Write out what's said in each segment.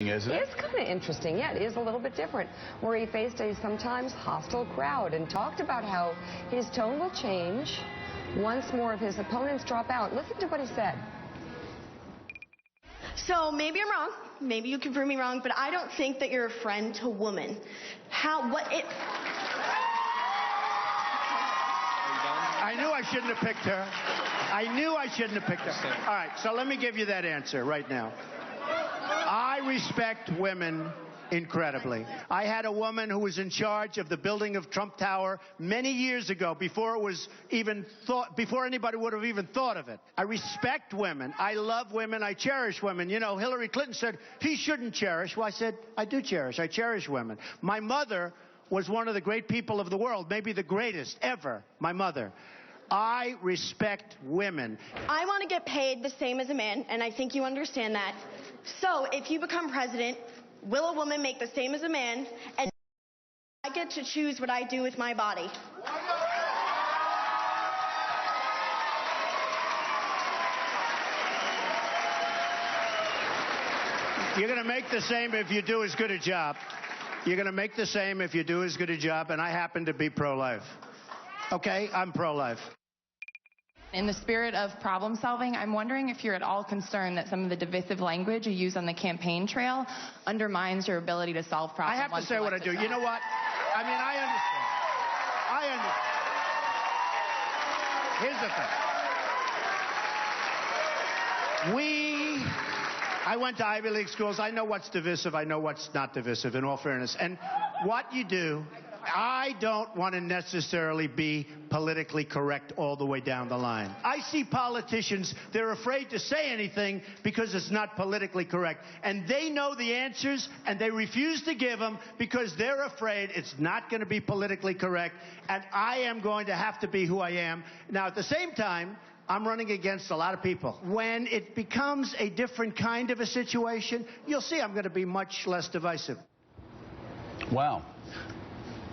Isn't it? It's kind of interesting. Yeah, it is a little bit different, where he faced a sometimes hostile crowd and talked about how his tone will change once more of his opponents drop out. Listen to what he said. So maybe I'm wrong. Maybe you can prove me wrong, but I don't think that you're a friend to women. I knew I shouldn't have picked her. I knew I shouldn't have picked her. All right, so let me give you that answer right now. I respect women incredibly. I had a woman who was in charge of the building of Trump Tower many years ago, before it was even thought, before anybody would have even thought of it. I respect women. I love women. I cherish women. You know, Hillary Clinton said he shouldn't cherish. Well, I said I do cherish. I cherish women. My mother was one of the great people of the world, maybe the greatest ever, my mother. I respect women. I want to get paid the same as a man, and I think you understand that. So if you become president, will a woman make the same as a man, and I get to choose what I do with my body? You're going to make the same if you do as good a job. You're going to make the same if you do as good a job, and I happen to be pro-life. Okay? I'm pro-life. In the spirit of problem solving, I'm wondering if you're at all concerned that some of the divisive language you use on the campaign trail undermines your ability to solve problems. I have to say what I do. You know what? I mean, I understand. Here's the thing. I went to Ivy League schools. I know what's divisive. I know what's not divisive, in all fairness. And what you do, I don't want to necessarily be politically correct all the way down the line. I see politicians, they're afraid to say anything because it's not politically correct. And they know the answers, and they refuse to give them because they're afraid it's not going to be politically correct. And I am going to have to be who I am. Now, at the same time, I'm running against a lot of people. When it becomes a different kind of a situation, you'll see I'm going to be much less divisive. Wow.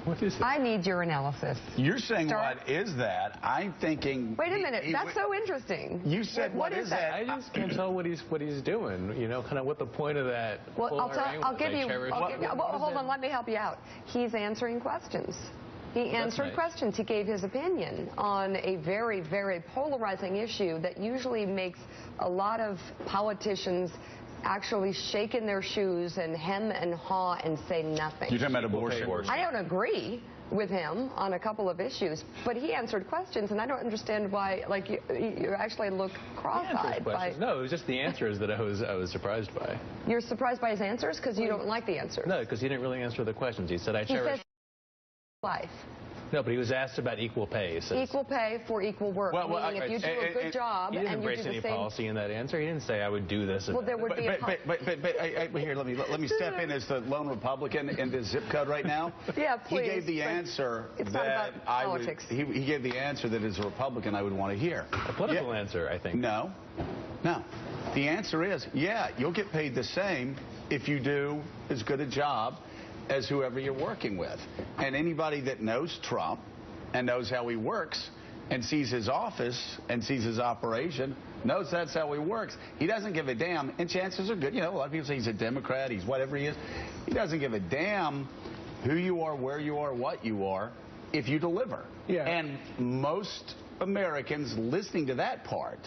What is that? I need your analysis. You're saying what is that? I'm thinking... Wait a minute. That's so interesting. You said what is that? I just can't tell what he's doing. You know, kind of what the point of that. Well, I'll give you. Hold on. Let me help you out. He's answering questions. He answered questions. He gave his opinion on a very, very polarizing issue that usually makes a lot of politicians actually shake in their shoes and hem and haw and say nothing. You're talking about abortion. I don't agree with him on a couple of issues, but he answered questions, and I don't understand why, like, you actually look cross-eyed. No, it was just the answers that I was surprised by. You're surprised by his answers because you don't like the answers? No, because he didn't really answer the questions. He said, I cherish life. No, but he was asked about equal pay. Equal pay for equal work. Meaning if you do a good job and you do the same... He didn't embrace any policy in that answer. He didn't say, I would do this. Well, there would be here, let me step in as the lone Republican in this zip code right now. Yeah, please. He gave the answer that I would... He gave the answer that as a Republican I would want to hear. A political answer, I think. No. The answer is, yeah, you'll get paid the same if you do as good a job as whoever you're working with. And anybody that knows Trump and knows how he works and sees his office and sees his operation knows that's how he works. He doesn't give a damn, and chances are good. You know, a lot of people say he's a Democrat, he's whatever he is. He doesn't give a damn who you are, where you are, what you are, if you deliver. Yeah. And most Americans listening to that part,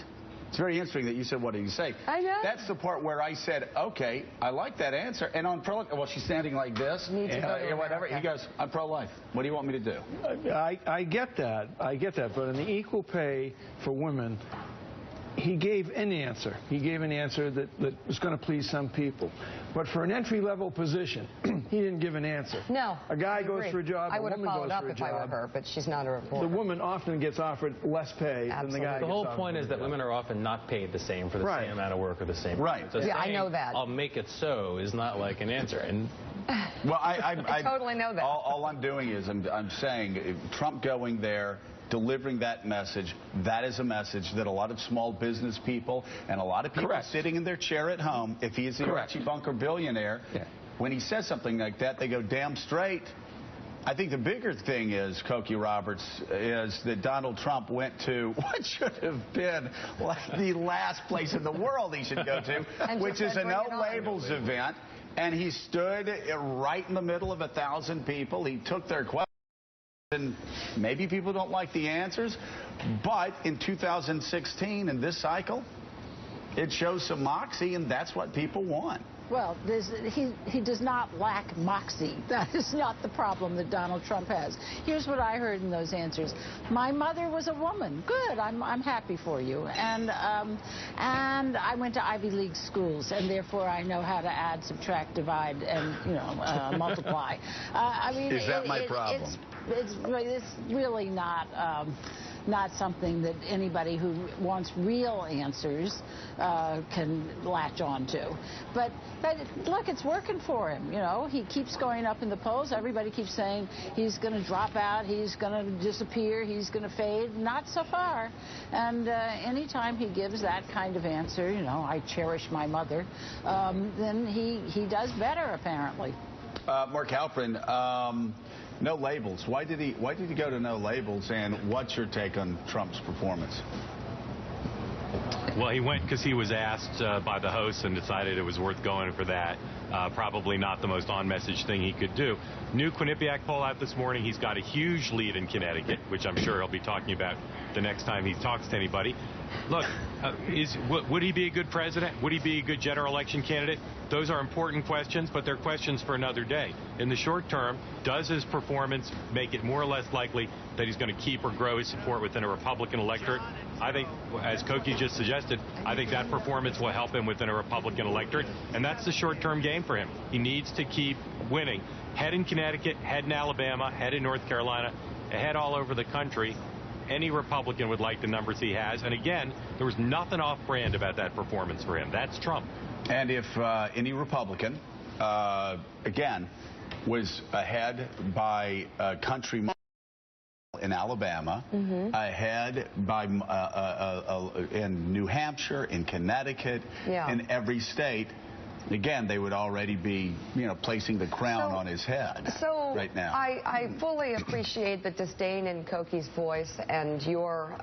it's very interesting that you said, what did you say? I know. That's the part where I said, okay, I like that answer. And on pro-life, well, she's standing like this. Whatever. He goes, I'm pro-life. What do you want me to do? I get that. I get that. But in the equal pay for women, he gave an answer. He gave an answer that was going to please some people. But for an entry-level position, he didn't give an answer. No. A guy goes for a job, I would have followed up if I were her, but she's not a reporter. The woman often gets offered less pay than the guy. The whole point is that women are often not paid the same for the same amount of work or the same. Right. So yeah, I know that. I'll make it so is not like an answer. And well, I totally know that. All I'm doing is I'm saying Trump going there, delivering that message, that is a message that a lot of small business people and a lot of people sitting in their chair at home, if he is the Archie Bunker billionaire, when he says something like that, they go damn straight. I think the bigger thing is, Cokie Roberts, is that Donald Trump went to what should have been like the last place in the world he should go to, which is a no labels event. And he stood right in the middle of 1,000 people. He took their questions. And maybe people don't like the answers, but in 2016, in this cycle, it shows some moxie, and that's what people want. Well, he does not lack moxie. That is not the problem that Donald Trump has. Here's what I heard in those answers. My mother was a woman. Good. I'm happy for you. And I went to Ivy League schools, and therefore I know how to add, subtract, divide, and multiply. I mean, is that my problem? It's really not something that anybody who wants real answers can latch on to. But look, it's working for him. You know, he keeps going up in the polls. Everybody keeps saying he's going to drop out, he's going to disappear, he's going to fade. Not so far. And anytime he gives that kind of answer, you know, I cherish my mother, then he does better, apparently. Mark Halperin, no labels. Why did he go to no labels, and what's your take on Trump's performance? Well, he went because he was asked by the host and decided it was worth going for that. Probably not the most on-message thing he could do. New Quinnipiac poll out this morning. He's got a huge lead in Connecticut, which I'm sure he'll be talking about the next time he talks to anybody. Look, would he be a good president? Would he be a good general election candidate? Those are important questions, but they're questions for another day. In the short term, does his performance make it more or less likely that he's going to keep or grow his support within a Republican electorate? I think, as Koki just suggested, I think that performance will help him within a Republican electorate, and that's the short-term game for him. He needs to keep winning. Head in Connecticut, head in Alabama, head in North Carolina, head all over the country. Any Republican would like the numbers he has. And again, there was nothing off-brand about that performance for him. That's Trump. And if any Republican, again, was ahead by a country mile in Alabama, ahead by in New Hampshire, in Connecticut, in every state, again, they would already be, placing the crown on his head right now. I fully appreciate the disdain in Koki's voice and your,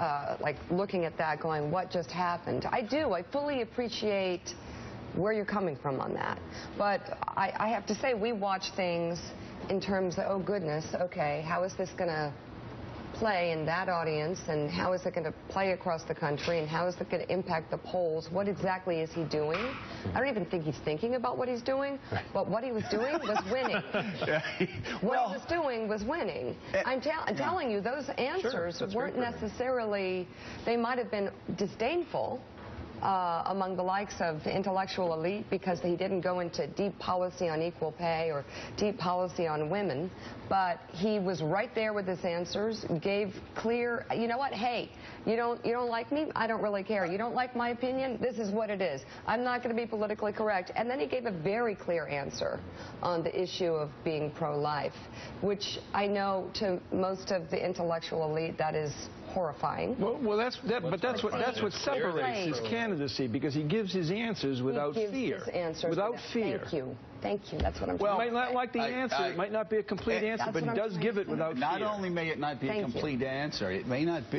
looking at that going, what just happened? I do. I fully appreciate where you're coming from on that. But I have to say, we watch things in terms of, oh, goodness, okay, how is this going to play in that audience, and how is it going to play across the country, and how is it going to impact the polls? What exactly is he doing? I don't even think he's thinking about what he's doing, but what he was doing was winning. What he was doing was winning. I'm telling you, those answers weren't necessarily, they might have been disdainful among the likes of the intellectual elite because he didn't go into deep policy on equal pay or deep policy on women, but he was right there with his answers, gave clear, you know what, hey, you don't like me? I don't really care. You don't like my opinion? This is what it is. I'm not going to be politically correct. And then he gave a very clear answer on the issue of being pro-life, which I know to most of the intellectual elite that is horrifying. Well, that's what separates his candidacy, because he gives his answers without fear. Without fear. Thank you. That's what I'm saying. Well, might not like the answer. It might not be a complete answer, but he does give it without fear. Not only may it not be a complete answer, it may not be.